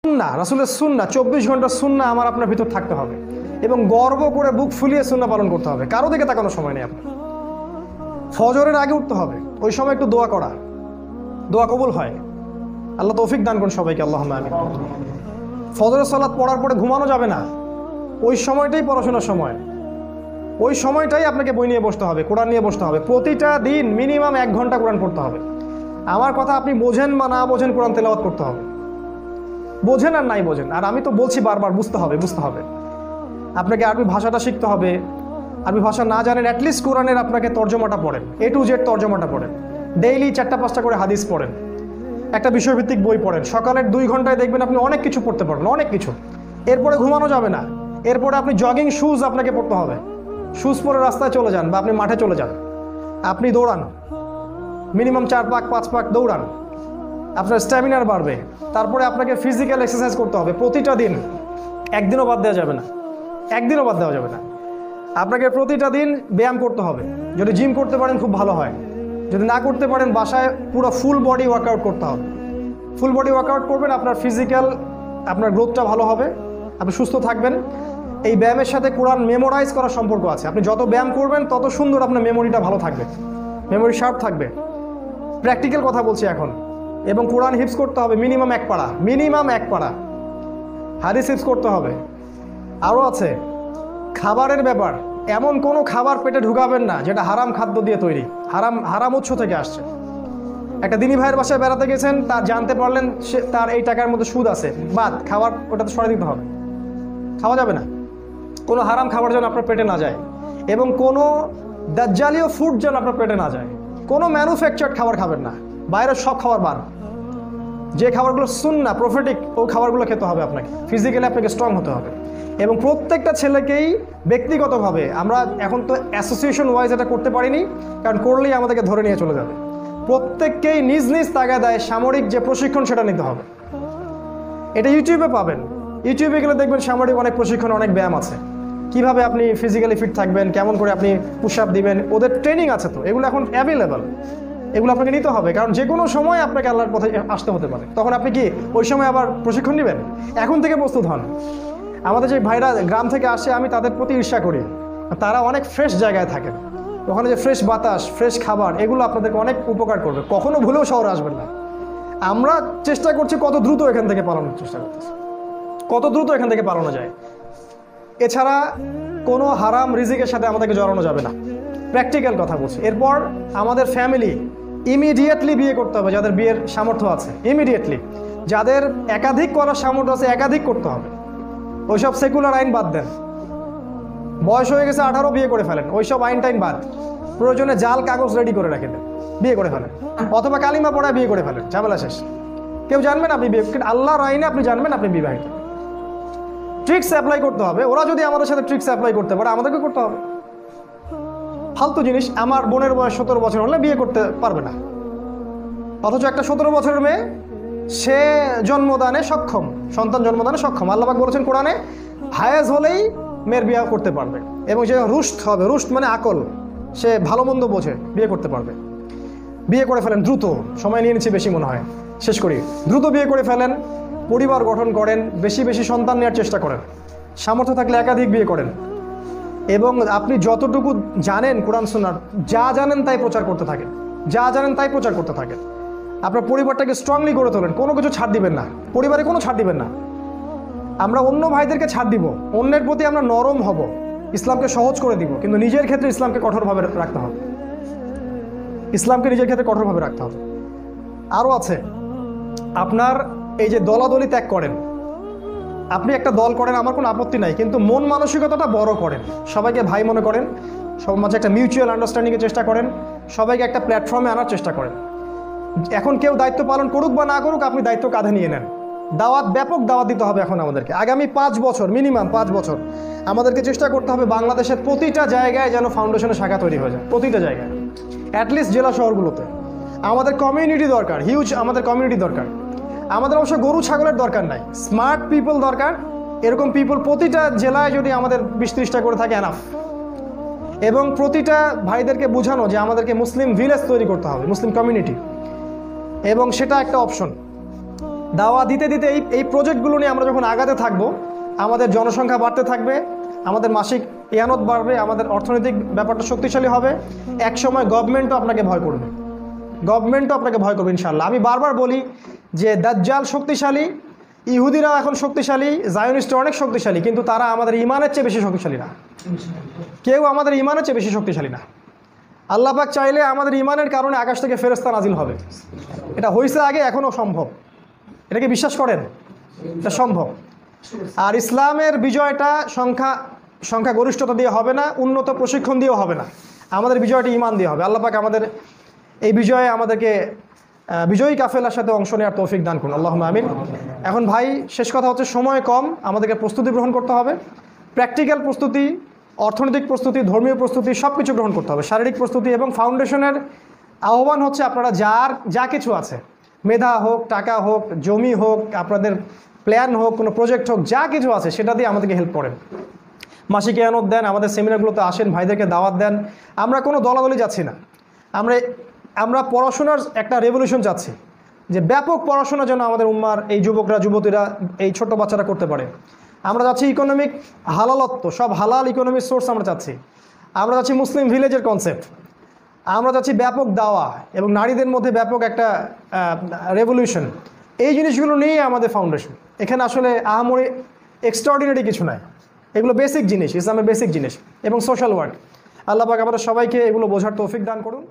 সুন্নাহ রাসূলের সুন্নাহ 24 ঘন্টা সুন্নাহ আমার আপনার ভিতর থাকতে হবে এবং গর্ব করে বুক ফুলিয়ে সুন্নাহ পালন করতে হবে। কারো দিকে তাকানোর সময় নেই আপনার। ফজরের আগে উঠতে হবে, ওই সময় একটু দোয়া করা, দোয়া কবুল হয়। আল্লাহ তৌফিক দান করুন সবাইকে, আল্লাহুম্মা আমিন। ফজরের সালাত পড়ার পরে ঘুমানো যাবে না, ওই সময়টাই পড়াশোনার সময়, ওই সময়টাই আপনাকে বই নিয়ে বসতে হবে, কোরআন নিয়ে বসতে হবে। প্রতিটা দিন মিনিমাম 1 ঘন্টা কোরআন পড়তে হবে। আমার কথা আপনি বোঝেন বা না বোঝেন, কোরআন তেলাওয়াত করতে হবে, বোঝেন আর নাই বোঝেন। আর আমি তো বলছি বারবার, বুঝতে হবে, বুঝতে হবে। আপনাকে আরবি ভাষাটা শিখতে হবে। আরবি ভাষা না জানেন, অ্যাটলিস্ট কোরআনের আপনাকে তর্জমাটা পড়েন, A to Z তর্জমাটা পড়েন। ডেইলি 4-5টা করে হাদিস পড়েন, একটা বিষয়ভিত্তিক বই পড়েন। সকালের 2 ঘন্টায় দেখবেন আপনি অনেক কিছু পড়তে পারবেন, অনেক কিছু। এরপরে ঘুমানো যাবে না, এরপরে আপনি জগিং শুজ আপনাকে পড়তে হবে। শুজ পরে রাস্তায় চলে যান বা আপনি মাঠে চলে যান, আপনি দৌড়ান, মিনিমাম 4 পাক 5 পাক দৌড়ান, আপনার স্ট্যামিনার বাড়বে। তারপরে আপনাকে ফিজিক্যাল এক্সারসাইজ করতে হবে প্রতিটা দিন, একদিনও বাদ দেওয়া যাবে না, একদিনও বাদ দেওয়া যাবে না। আপনাকে প্রতিটা দিন ব্যায়াম করতে হবে। যদি জিম করতে পারেন খুব ভালো হয়, যদি না করতে পারেন বাসায় পুরো ফুল বডি ওয়ার্কআউট করতে হবে। ফুল বডি ওয়ার্কআউট করবেন, আপনার ফিজিক্যাল, আপনার গ্রোথটা ভালো হবে, আপনি সুস্থ থাকবেন। এই ব্যায়ামের সাথে কোরআন মেমোরাইজ করার সম্পর্ক আছে। আপনি যত ব্যায়াম করবেন তত সুন্দর আপনার মেমোরিটা ভালো থাকবে, মেমোরি শার্প থাকবে। প্র্যাকটিক্যাল কথা বলছি এখন। এবং কোরআন হিফজ করতে হবে মিনিমাম 1 পারা, মিনিমাম 1 পারা। হাদিস হিফজ করতে হবে। আরও আছে খাবারের ব্যাপার, এমন কোনো খাবার পেটে ঢুকাবেন না যেটা হারাম খাদ্য দিয়ে তৈরি, হারাম উৎস থেকে আসছে। একটা দিনী ভাইয়ের বাসায় বেড়াতে গেছেন, তার জানতে পারলেন সে তার এই টাকার মধ্যে সুদ আছে, বাদ, খাবার ওটা তো সরাই দিতে হবে, খাওয়া যাবে না। কোনো হারাম খাবার যেন আপনার পেটে না যায়, এবং কোনো দাজ্জালীয় ফুড যেন আপনার পেটে না যায়। কোনো ম্যানুফ্যাকচার্ড খাবার খাবেন না, বাইরের সব খাবার বাদ। যে খাবারগুলো সুন্নাহ প্রফেটিক, ওই খাবারগুলো খেতে হবে আপনাকে। ফিজিক্যালি আপনাকে স্ট্রং হতে হবে। এবং প্রত্যেকটা ছেলেকেই ব্যক্তিগতভাবে, আমরা এখন তো অ্যাসোসিয়েশন ওয়াইজ এটা করতে পারিনি, কারণ করলেই আমাদেরকে ধরে নিয়ে চলে যাবে। প্রত্যেককেই নিজ নিজ তাগাদায় সামরিক যে প্রশিক্ষণ সেটা নিতে হবে। এটা ইউটিউবে পাবেন, ইউটিউবে গেলে দেখবেন সামরিক অনেক প্রশিক্ষণ, অনেক ব্যায়াম আছে। কিভাবে আপনি ফিজিক্যালি ফিট থাকবেন, কেমন করে আপনি পুশ আপ দিবেন, ওদের ট্রেনিং আছে। তো এগুলো এখন অ্যাভেলেবল, এগুলো আপনাকে নিতে হবে, কারণ যে কোনো সময় আপনাকে আল্লাহর পথে আসতে হতে পারে। তখন আপনি কি ওই সময় আবার প্রশিক্ষণ নেবেন? এখন থেকে প্রস্তুত হন। আমাদের যে ভাইরা গ্রাম থেকে আসে, আমি তাদের প্রতি ঈর্ষা করি। তারা অনেক ফ্রেশ জায়গায় থাকেন, ওখানে যে ফ্রেশ বাতাস, ফ্রেশ খাবার, এগুলো আপনাদেরকে অনেক উপকার করবে। কখনো ভুলেও শহরে আসবেন না। আমরা চেষ্টা করছি কত দ্রুত এখান থেকে পালানোর চেষ্টা করতেছি, কত দ্রুত এখান থেকে পালানো যায়। এছাড়া কোনো হারাম রিজিকের সাথে আমাদেরকে জড়ানো যাবে না, প্র্যাকটিক্যাল কথা বলছি। এরপর আমাদের ফ্যামিলি ইমিডিয়েটলি বিয়ে করতে হবে, যাদের বিয়ের সামর্থ্য আছে ইমিডিয়েটলি। যাদের একাধিক করার সামর্থ্য আছে একাধিক করতে হবে। ওইসব সেকুলার আইন বাদ দেন, বয়স হয়ে গেছে 18, বিয়ে করে ফেলেন, ওইসব আইন টাইন বাদ। প্রয়োজনে জাল কাগজ রেডি করে রেখে দেন, বিয়ে করে ফেলেন, অথবা কালিমা পড়ায় বিয়ে করে ফেলেন, ঝামেলা শেষ। কেউ জানবেন আপনি বিয়ে, আল্লাহর আইনে আপনি জানবেন আপনি বিবাহিত। ট্রিক্স অ্যাপ্লাই করতে হবে। ওরা যদি আমাদের সাথে ট্রিক্স অ্যাপ্লাই করতে পারে, আমাদেরকে করতে হবে। ফালতু জিনিস। আমার বোনের বয়স 17 বছর হলে বিয়ে করতে পারবে না, অথচ একটা 17 বছরের মেয়ে, সে জন্মদানে সক্ষম, সন্তান জন্মদানে সক্ষম। আল্লাহ পাক বলেছেন কোরআনে, হায়েজ হলেই মেয়ের বিয়ে করতে পারবে, এবং সে রুষ্ট হবে। রুষ্ট মানে আকল, সে ভালো মন্দ বোঝে, বিয়ে করতে পারবে। বিয়ে করে ফেলেন দ্রুত, সময় নিয়ে নিচ্ছে বেশি মনে হয়, শেষ করি। দ্রুত বিয়ে করে ফেলেন, পরিবার গঠন করেন, বেশি বেশি সন্তান নেওয়ার চেষ্টা করেন, সামর্থ্য থাকলে একাধিক বিয়ে করেন। এবং আপনি যতটুকু জানেন কোরআন সুন্নাহ, যা জানেন তাই প্রচার করতে থাকেন, যা জানেন তাই প্রচার করতে থাকেন। আপনার পরিবারটাকে স্ট্রংলি গড়ে তোলেন, কোনো কিছু ছাড় দিবেন না, পরিবারে কোনো ছাড় দিবেন না। আমরা অন্য ভাইদেরকে ছাড় দিব, অন্যের প্রতি আমরা নরম হব, ইসলামকে সহজ করে দিব, কিন্তু নিজের ক্ষেত্রে ইসলামকে কঠোরভাবে রাখতে হবে, ইসলামকে নিজের ক্ষেত্রে কঠোরভাবে রাখতে হবে। আরও আছে আপনার এই যে দলাদলি ত্যাগ করেন, আপনি একটা দল করেন, আমার কোনো আপত্তি নাই, কিন্তু মন মানসিকতাটা বড় করেন, সবাইকে ভাই মনে করেন, সবার মাঝে একটা মিউচুয়াল আন্ডারস্ট্যান্ডিংয়ের চেষ্টা করেন, সবাইকে একটা প্ল্যাটফর্মে আনার চেষ্টা করেন। এখন কেউ দায়িত্ব পালন করুক বা না করুক, আপনি দায়িত্ব কাঁধে নিয়ে নেন। দাওয়াত, ব্যাপক দাওয়াত দিতে হবে এখন আমাদেরকে। আগামী 5 বছর, মিনিমাম 5 বছর আমাদেরকে চেষ্টা করতে হবে বাংলাদেশের প্রতিটা জায়গায় যেন ফাউন্ডেশনের শাখা তৈরি হয়ে যায়, প্রতিটা জায়গায়, অ্যাটলিস্ট জেলা শহরগুলোতে। আমাদের কমিউনিটি দরকার, হিউজ আমাদের কমিউনিটি দরকার। আমাদের অবশ্য গরু ছাগলের দরকার নাই, স্মার্ট পিপল দরকার। এরকম পিপল প্রতিটা জেলায় যদি আমাদের 20-30টা করে থাকে, এনাফ। এবং প্রতিটা ভাইদেরকে বোঝানো যে আমাদেরকে মুসলিম ভিলেজ তৈরি করতে হবে, মুসলিম কমিউনিটি, এবং সেটা একটা অপশন। দাওয়া দিতে দিতে এই প্রজেক্টগুলো নিয়ে আমরা যখন আগাতে থাকবো, আমাদের জনসংখ্যা বাড়তে থাকবে, আমাদের মাসিক ইয়ানত বাড়বে, আমাদের অর্থনৈতিক ব্যাপারটা শক্তিশালী হবে, একসময় গভর্নমেন্টও আপনাকে ভয় করবে, ইনশাআল্লাহ। আমি বারবার বলি যে দাজ্জাল শক্তিশালী, ইহুদিরা এখন শক্তিশালী, জায়নিস্ট অনেক শক্তিশালী, কিন্তু তারা আমাদের ইমানের চেয়ে বেশি শক্তিশালী না। কেউ আমাদের ইমানের চেয়ে বেশি শক্তিশালী না। আল্লাহ পাক চাইলে আমাদের ইমানের কারণে আকাশ থেকে ফেরেশতা নাজিল হবে। এটা হয়েছে আগে, এখনও সম্ভব। এটাকে বিশ্বাস করেন? এটা সম্ভব। আর ইসলামের বিজয়টা সংখ্যা গরিষ্ঠতা দিয়ে হবে না, উন্নত প্রশিক্ষণ দিয়েও হবে না। আমাদের বিজয়টা ইমান দিয়ে হবে। আল্লাহ পাক আমাদের এই বিজয়ে আমাদেরকে বিজয়ী কাফেলার সাথে অংশ নেওয়ার তৌফিক দান করুন, আল্লাহুম্মা আমিন। এখন ভাই, শেষ কথা হচ্ছে, সময় কম, আমাদেরকে প্রস্তুতি গ্রহণ করতে হবে। প্র্যাকটিক্যাল প্রস্তুতি, অর্থনৈতিক প্রস্তুতি, ধর্মীয় প্রস্তুতি, সব কিছু গ্রহণ করতে হবে, শারীরিক প্রস্তুতি। এবং ফাউন্ডেশনের আহ্বান হচ্ছে, আপনারা যা কিছু আছে, মেধা হোক, টাকা হোক, জমি হোক, আপনাদের প্ল্যান হোক, কোনো প্রজেক্ট হোক, যা কিছু আছে সেটা দিয়ে আমাদেরকে হেল্প করেন। মাসিক ইয়ানত দেন, আমাদের সেমিনারগুলোতে আসেন, ভাইদেরকে দাওয়াত দেন। আমরা কোনো দলাদলি যাচ্ছি না, আমরা পড়াশোনার একটা রেভলিউশন চাচ্ছি, যে ব্যাপক পড়াশোনা যেন আমাদের উম্মার এই যুবকরা, যুবতীরা, এই ছোট বাচ্চারা করতে পারে। আমরা যাচ্ছি ইকোনমিক হালালত্ব, সব হালাল ইকোনমিক সোর্স আমরা চাচ্ছি। আমরা যাচ্ছি মুসলিম ভিলেজের কনসেপ্ট। আমরা যাচ্ছি ব্যাপক দাওয়া এবং নারীদের মধ্যে ব্যাপক একটা রেভলিউশন। এই জিনিসগুলো নিয়েই আমাদের ফাউন্ডেশন। এখানে আসলে আহামরি এক্সট্রাঅর্ডিনারি কিছু নাই, এগুলো বেসিক জিনিস, ইসলামের বেসিক জিনিস এবং সোশ্যাল ওয়ার্ক। আল্লাহ পাক আমাদের সবাইকে এগুলো বোঝার তৌফিক দান করুন।